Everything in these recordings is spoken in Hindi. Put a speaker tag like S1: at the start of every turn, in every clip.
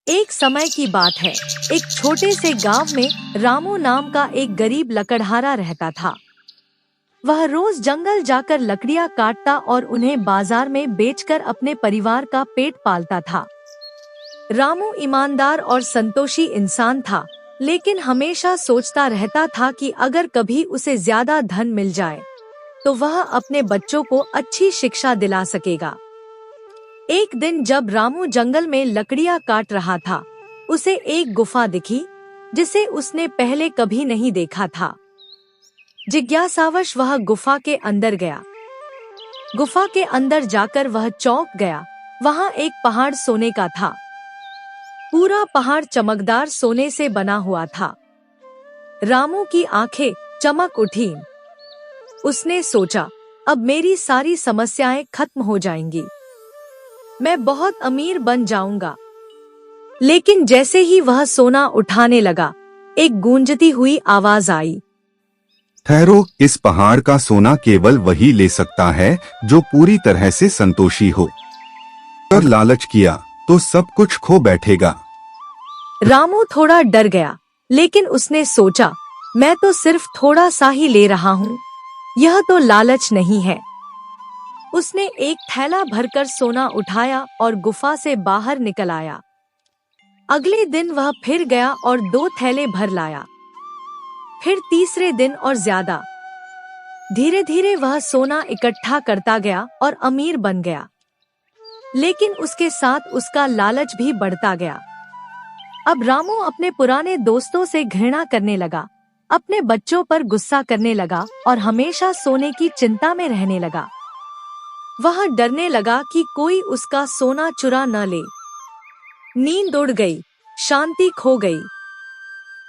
S1: एक समय की बात है। एक छोटे से गांव में रामू नाम का एक गरीब लकड़हारा रहता था। वह रोज जंगल जाकर लकड़ियां काटता और उन्हें बाजार में बेचकर अपने परिवार का पेट पालता था। रामू ईमानदार और संतोषी इंसान था, लेकिन हमेशा सोचता रहता था कि अगर कभी उसे ज्यादा धन मिल जाए तो वह अपने बच्चों को अच्छी शिक्षा दिला सकेगा। एक दिन जब रामू जंगल में लकड़ियां काट रहा था, उसे एक गुफा दिखी जिसे उसने पहले कभी नहीं देखा था। जिज्ञासावश वह गुफा के अंदर गया। गुफा के अंदर जाकर वह चौंक गया। वहां एक पहाड़ सोने का था। पूरा पहाड़ चमकदार सोने से बना हुआ था। रामू की आंखें चमक उठीं। उसने सोचा, अब मेरी सारी समस्याएं खत्म हो जाएंगी। मैं बहुत अमीर बन जाऊंगा। लेकिन जैसे ही वह सोना उठाने लगा, एक गूंजती हुई आवाज आई।
S2: ठहरो, इस पहाड़ का सोना केवल वही ले सकता है जो पूरी तरह से संतोषी हो। अगर लालच किया तो सब कुछ खो बैठेगा।
S1: रामू थोड़ा डर गया, लेकिन उसने सोचा, मैं तो सिर्फ थोड़ा सा ही ले रहा हूँ, यह तो लालच नहीं है। उसने एक थैला भरकर सोना उठाया और गुफा से बाहर निकल आया। अगले दिन वह फिर गया और 2 थैले भर लाया। फिर तीसरे दिन और ज्यादा। धीरे धीरे वह सोना इकट्ठा करता गया और अमीर बन गया। लेकिन उसके साथ उसका लालच भी बढ़ता गया। अब रामू अपने पुराने दोस्तों से घृणा करने लगा, अपने बच्चों पर गुस्सा करने लगा और हमेशा सोने की चिंता में रहने लगा। वह डरने लगा कि कोई उसका सोना चुरा न ले। नींद उड़ गई, शांति खो गई।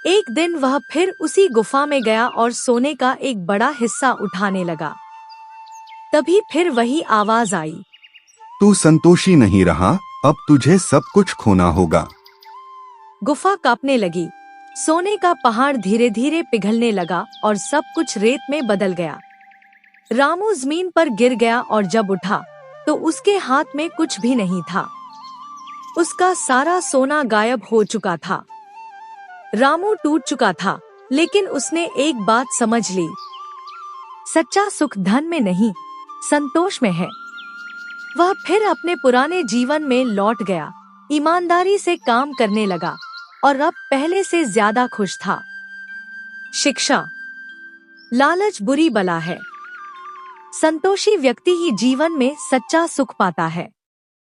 S1: एक दिन वह फिर उसी गुफा में गया और सोने का एक बड़ा हिस्सा उठाने लगा। तभी फिर वही आवाज आई।
S2: तू संतोषी नहीं रहा, अब तुझे सब कुछ खोना होगा।
S1: गुफा कांपने लगी। सोने का पहाड़ धीरे धीरे पिघलने लगा और सब कुछ रेत में बदल गया। रामू जमीन पर गिर गया और जब उठा तो उसके हाथ में कुछ भी नहीं था। उसका सारा सोना गायब हो चुका था। रामू टूट चुका था, लेकिन उसने एक बात समझ ली। सच्चा सुख धन में नहीं, संतोष में है। वह फिर अपने पुराने जीवन में लौट गया, ईमानदारी से काम करने लगा और अब पहले से ज्यादा खुश था। शिक्षा। लालच बुरी बला है। संतोषी व्यक्ति ही जीवन में सच्चा सुख पाता है।